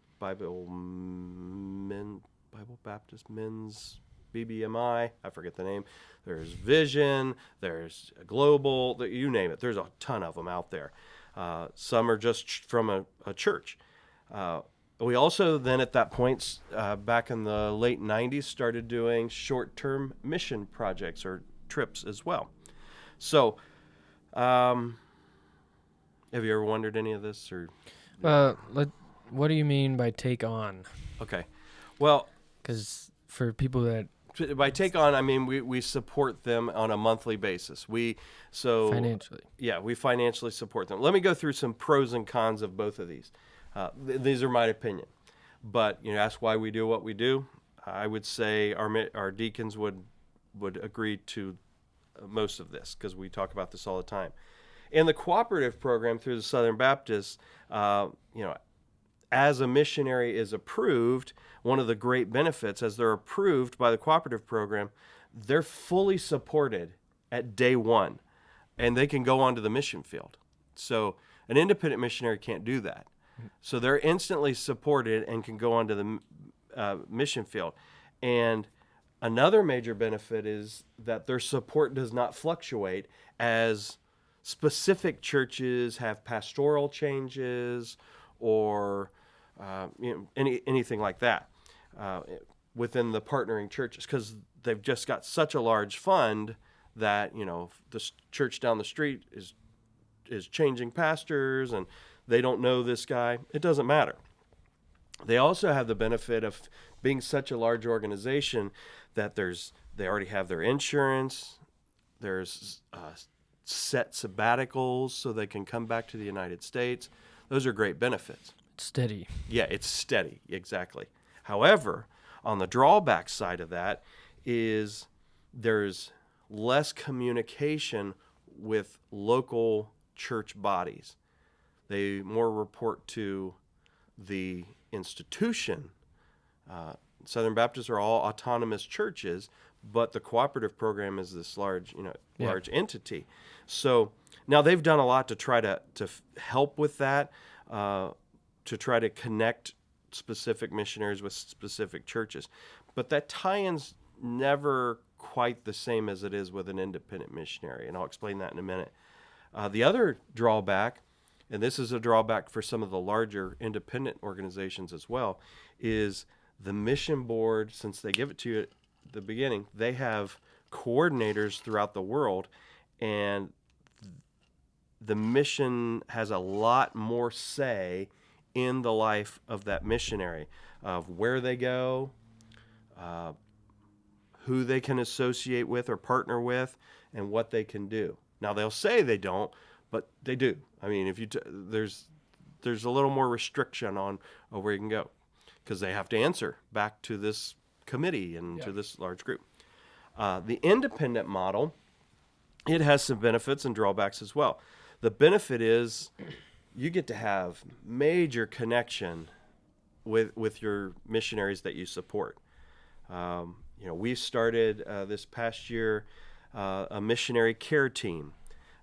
S2: Baptist Men's BBMI, I forget the name. There's Vision, there's Global, you name it. There's a ton of them out there. Some are just from a church. We also then at that point, back in the late 90s, started doing short-term mission projects or trips as well. So, have you ever wondered any of this? Or
S1: what do you mean by take on?
S2: Okay. Well,
S1: because for people that...
S2: By take on, I mean we support them on a monthly basis.
S1: Financially.
S2: Yeah, we financially support them. Let me go through some pros and cons of both of these. These are my opinion. But ask why we do what we do. I would say our deacons would agree to most of this, because we talk about this all the time. In the cooperative program through the Southern Baptist, as a missionary is approved, one of the great benefits, as they're approved by the cooperative program, they're fully supported at day one, and they can go onto the mission field. So an independent missionary can't do that. So they're instantly supported and can go onto the mission field. And another major benefit is that their support does not fluctuate, as specific churches have pastoral changes or anything like that within the partnering churches, because they've just got such a large fund that the church down the street is changing pastors and they don't know this guy. It doesn't matter. They also have the benefit of being such a large organization that they already have their insurance. There's set sabbaticals so they can come back to the United States. Those are great benefits.
S1: It's steady.
S2: Yeah, it's steady, exactly. However, on the drawback side of that is there's less communication with local church bodies. They more report to the institution. Southern Baptists are all autonomous churches, but the cooperative program is this large entity. So now they've done a lot to try to help with that, to try to connect specific missionaries with specific churches. But that tie-in's never quite the same as it is with an independent missionary, and I'll explain that in a minute. The other drawback, and this is a drawback for some of the larger independent organizations as well, is the mission board, since they give it to you at the beginning, they have coordinators throughout the world, and the mission has a lot more say in the life of that missionary, of where they go, who they can associate with or partner with, and what they can do. Now, they'll say they don't, but they do. I mean, if you there's a little more restriction on where you can go, because they have to answer back to this committee and to this large group. The independent model, it has some benefits and drawbacks as well. The benefit is you get to have major connection with your missionaries that you support. We started this past year a missionary care team.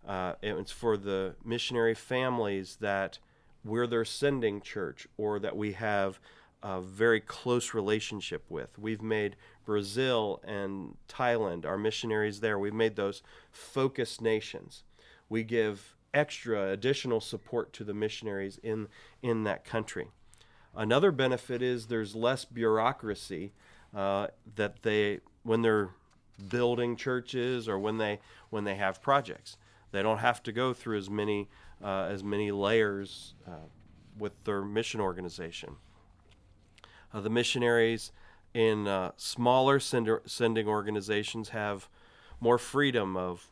S2: It's for the missionary families that we're their sending church or that we have a very close relationship with. We've made Brazil and Thailand, our missionaries there, we've made those focus nations. We give extra additional support to the missionaries in that country. Another benefit is there's less bureaucracy that when they're building churches or when they have projects. They don't have to go through as many layers with their mission organization. The missionaries in smaller sending organizations have more freedom of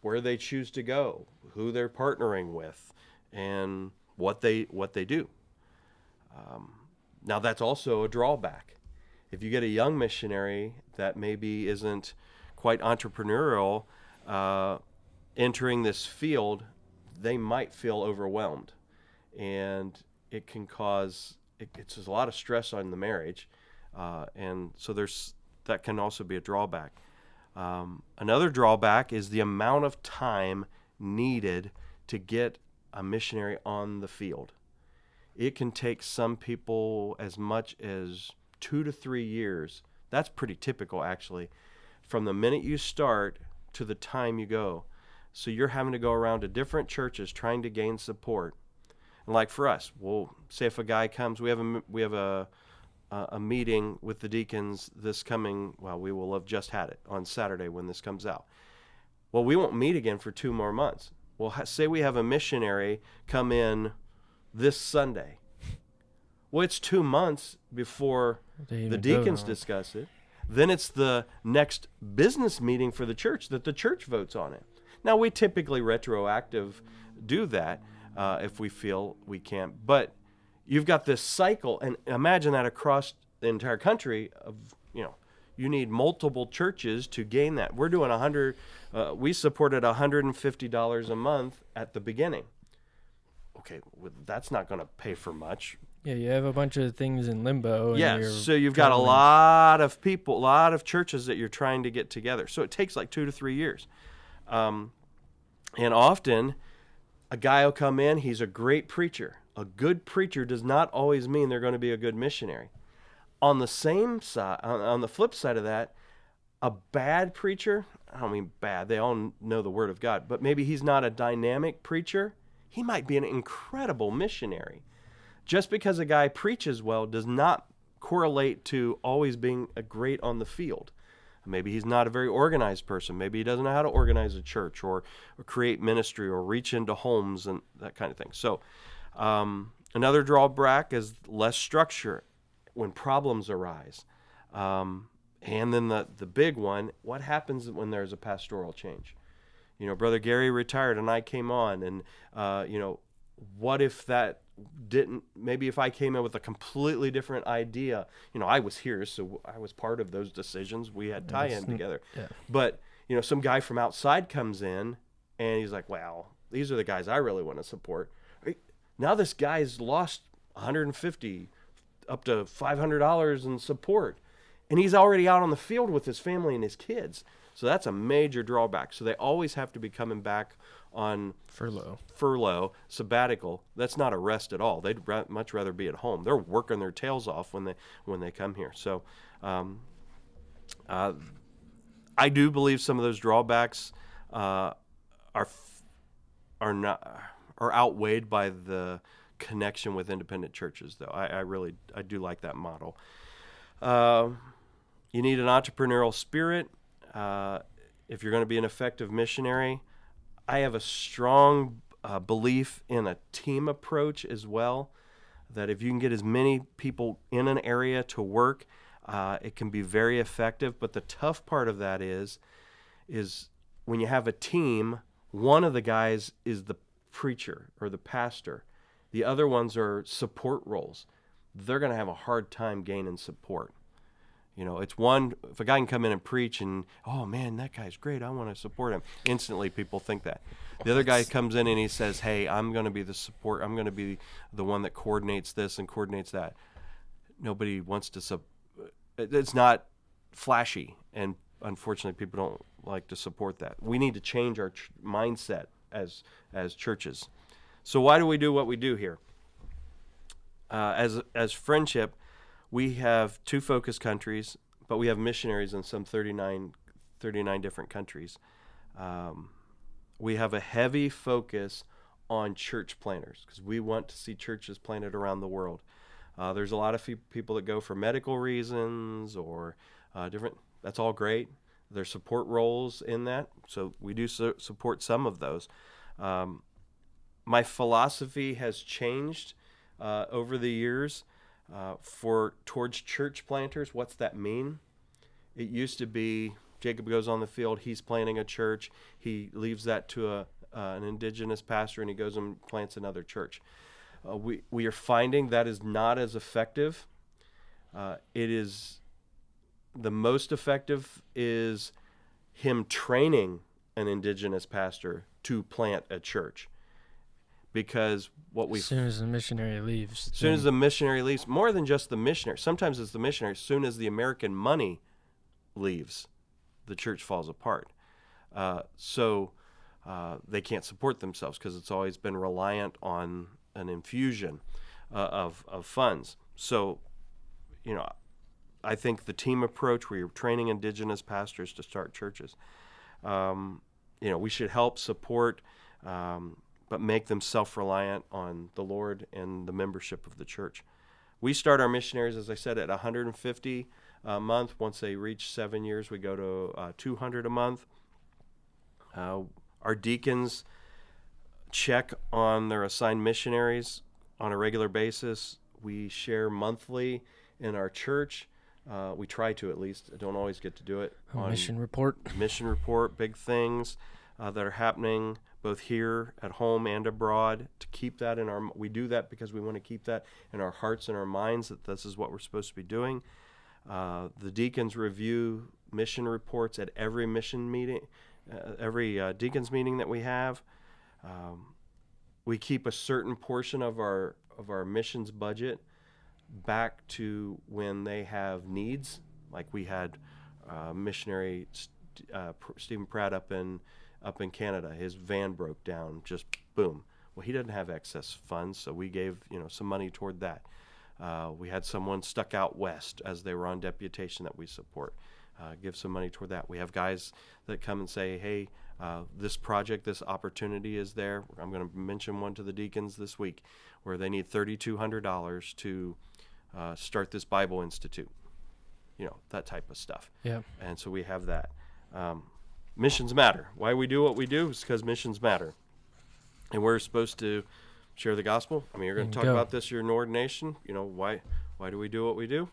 S2: where they choose to go, who they're partnering with, and what they do. Now that's also a drawback. If you get a young missionary that maybe isn't quite entrepreneurial entering this field, they might feel overwhelmed, and it can cause it's a lot of stress on the marriage, and so that can also be a drawback. Another drawback is the amount of time needed to get a missionary on the field. It can take some people as much as 2 to 3 years. That's pretty typical, actually, from the minute you start to the time you go. So you're having to go around to different churches trying to gain support. And like for us, we'll say if a guy comes, we have a meeting with the deacons we will have just had it on Saturday when this comes out. Well, we won't meet again for 2 more months. Well, say we have a missionary come in this Sunday. Well, it's 2 months before the deacons discuss it. Then it's the next business meeting for the church that the church votes on it. Now, we typically retroactive do that if we feel we can. But you've got this cycle, and imagine that across the entire country of, you need multiple churches to gain that. We're doing we supported $150 a month at the beginning. Okay, well, that's not going to pay for much.
S1: Yeah, you have a bunch of things in limbo.
S2: Yes, so you've got a lot of people, a lot of churches that you're trying to get together. So it takes like 2 to 3 years. And often, a guy will come in, he's a great preacher. A good preacher does not always mean they're going to be a good missionary. On the same side, on the flip side of that, a bad preacher, I don't mean bad, they all know the Word of God, but maybe he's not a dynamic preacher, he might be an incredible missionary. Just because a guy preaches well does not correlate to always being a great on the field. Maybe he's not a very organized person. Maybe he doesn't know how to organize a church or create ministry or reach into homes and that kind of thing. So another drawback is less structure when problems arise. And then the big one, what happens when there's a pastoral change? Brother Gary retired and I came on, and what if that maybe if I came in with a completely different idea, I was here, so I was part of those decisions. We had tie-in together. Yeah. But some guy from outside comes in and he's like, well, these are the guys I really want to support. Right? Now this guy's lost 150 up to $500 in support, and he's already out on the field with his family and his kids. So that's a major drawback. So they always have to be coming back on furlough, sabbatical. That's not a rest at all. They'd much rather be at home. They're working their tails off when they come here. So I do believe some of those drawbacks are outweighed by the connection with independent churches, though. I do like that model. You need an entrepreneurial spirit if you're going to be an effective missionary. I have a strong belief in a team approach as well, that if you can get as many people in an area to work, it can be very effective. But the tough part of that is when you have a team, one of the guys is the preacher or the pastor. The other ones are support roles. They're going to have a hard time gaining support. It's one, if a guy can come in and preach and, oh man, that guy's great, I want to support him. Instantly people think that. The other guy comes in and he says, hey, I'm going to be the support, I'm going to be the one that coordinates this and coordinates that. Nobody wants to, it's not flashy, and unfortunately people don't like to support that. We need to change our mindset as churches. So why do we do what we do here? As Friendship, we have 2 focus countries, but we have missionaries in some 39 different countries. We have a heavy focus on church planters because we want to see churches planted around the world. There's a lot of people that go for medical reasons or different. That's all great. There's support roles in that, so we do support some of those. My philosophy has changed over the years. Towards church planters, what's that mean? It used to be Jacob goes on the field, he's planting a church, he leaves that to an indigenous pastor, and he goes and plants another church. We are finding that is not as effective. It is the most effective is him training an indigenous pastor to plant a church. Because as
S1: soon as the missionary leaves.
S2: More than just the missionary. Sometimes it's the missionary. As soon as the American money leaves, the church falls apart. So they can't support themselves because it's always been reliant on an infusion of funds. So, I think the team approach where you're training indigenous pastors to start churches, we should help support, but make them self-reliant on the Lord and the membership of the church. We start our missionaries, as I said, at $150 a month. Once they reach 7 years, we go to $200 a month. Our deacons check on their assigned missionaries on a regular basis. We share monthly in our church. We try to, at least. I don't always get to do it.
S1: Mission report,
S2: big things that are happening both here at home and abroad, to keep that we do that because we want to keep that in our hearts and our minds, that this is what we're supposed to be doing. The deacons review mission reports at every mission meeting, every deacons meeting that we have. We keep a certain portion of our missions budget back to when they have needs, like we had missionary Stephen Pratt up in Canada. His van broke down, just boom. Well, he doesn't have excess funds, so we gave some money toward that. We had someone stuck out west as they were on deputation that we support. Give some money toward that. We have guys that come and say, hey, this project, this opportunity is there. I'm going to mention one to the deacons this week where they need $3,200 to start this Bible Institute. That type of stuff.
S1: Yeah.
S2: And so we have that. Missions matter. Why we do what we do is because missions matter. And we're supposed to share the gospel. I mean, you're going to talk about this, your ordination. Why do we do what we do?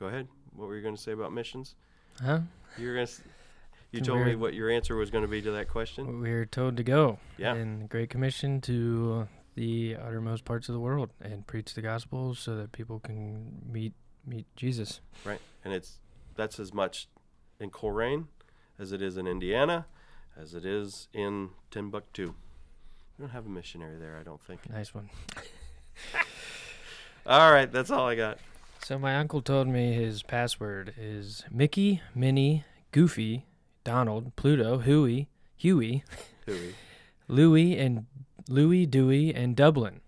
S2: Go ahead. What were you going to say about missions?
S1: Huh?
S2: You told me what your answer was going to be to that question.
S1: We're told to go.
S2: Yeah.
S1: In the Great Commission to the uttermost parts of the world and preach the gospel so that people can meet Jesus.
S2: Right. And that's as much in Coleraine as it is in Indiana, as it is in Timbuktu. We don't have a missionary there, I don't think.
S1: Nice one.
S2: All right, that's all I got.
S1: So my uncle told me his password is Mickey, Minnie, Goofy, Donald, Pluto, Huey,
S2: Huey.
S1: Louie, Dewey, and Dublin,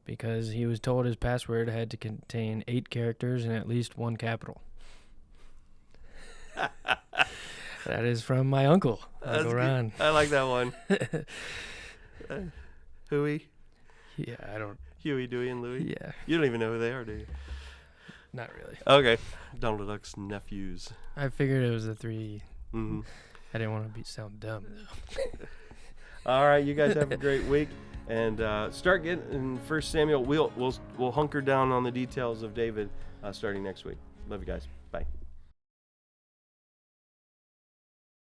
S1: because he was told his password had to contain 8 characters and at least 1 capital. That is from my uncle, Uncle Ron.
S2: I like that one. Huey,
S1: Yeah, I don't.
S2: Huey, Dewey, and Louie.
S1: Yeah,
S2: You don't even know who they are, do you?
S1: not really.
S2: Okay. Donald Duck's nephews.
S1: I figured it was the 3.
S2: Mm-hmm.
S1: I didn't want to sound dumb though.
S2: All right, you guys have a great week, and start getting in 1 Samuel. We'll hunker down on the details of David starting next week. Love you guys. Bye.